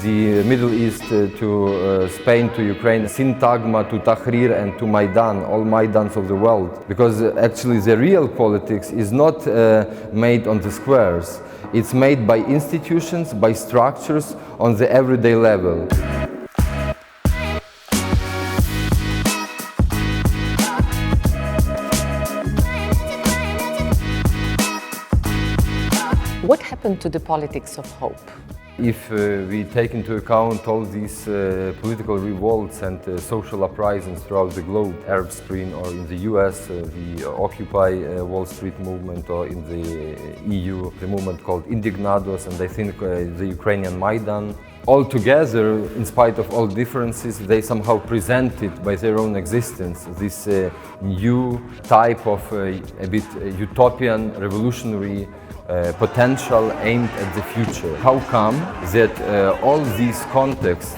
the Middle East to Spain to Ukraine, Syntagma to Tahrir and to Maidan, all Maidans of the world. Because actually the real politics is not made on the squares. It's made by institutions, by structures on the everyday level. What happened to the politics of hope? If we take into account all these political revolts and social uprisings throughout the globe, Arab Spring, or in the US, the Occupy Wall Street movement, or in the EU, the movement called Indignados, and I think the Ukrainian Maidan, all together, in spite of all differences, they somehow presented by their own existence this new type of a bit utopian, revolutionary potential aimed at the future. How come that all these contexts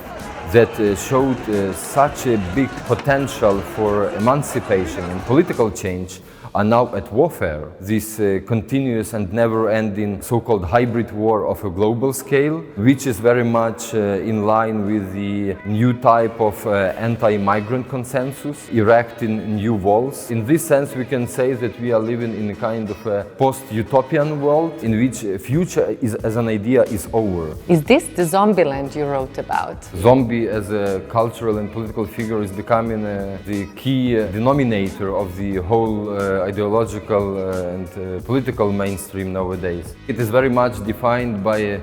that showed such a big potential for emancipation and political change are now at warfare? This continuous and never-ending so-called hybrid war of a global scale, which is very much in line with the new type of anti-migrant consensus, erecting new walls. In this sense, we can say that we are living in a kind of a post-utopian world in which future as an idea is over. Is this the Zombieland you wrote about? Zombie as a cultural and political figure is becoming the key denominator of the whole ideological and political mainstream nowadays. It is very much defined by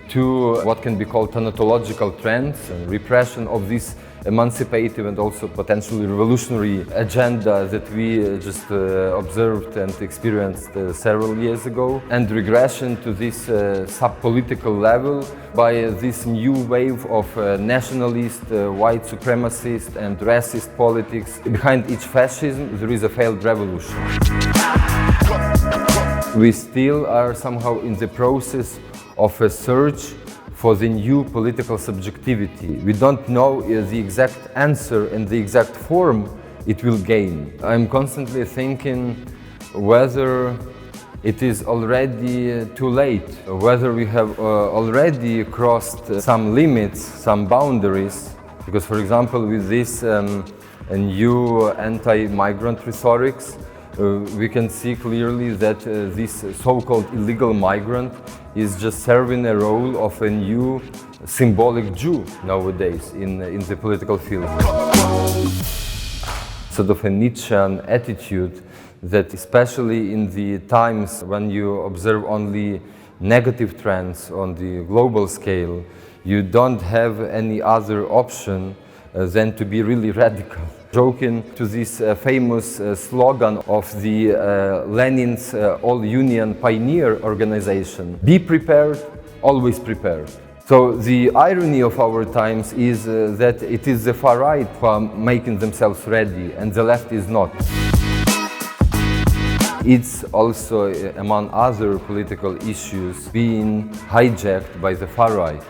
two what can be called thanatological trends and repression of this emancipative and also potentially revolutionary agenda that we just observed and experienced several years ago, and regression to this sub-political level by this new wave of nationalist, white supremacist and racist politics. Behind each fascism there is a failed revolution. We still are somehow in the process of a search for the new political subjectivity. We don't know the exact answer and the exact form it will gain. I'm constantly thinking whether it is already too late, whether we have already crossed some limits, some boundaries. Because, for example, with this new anti-migrant rhetorics, we can see clearly that this so-called illegal migrant is just serving a role of a new symbolic Jew nowadays in the political field. Sort of a Nietzschean attitude that, especially in the times when you observe only negative trends on the global scale, you don't have any other option than to be really radical. Joking to this famous slogan of the Lenin's All-Union Pioneer Organization, be prepared, always prepared. So the irony of our times is that it is the far right who are making themselves ready and the left is not. It's also, among other political issues, being hijacked by the far right.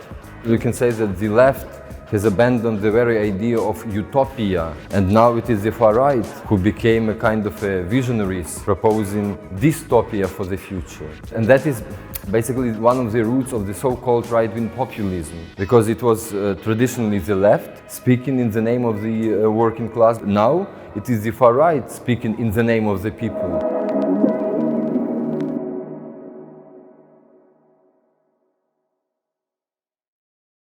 You can say that the left has abandoned the very idea of utopia, and now it is the far right who became a kind of a visionaries proposing dystopia for the future. And that is basically one of the roots of the so-called right-wing populism, because it was traditionally the left speaking in the name of the working class. Now it is the far right speaking in the name of the people.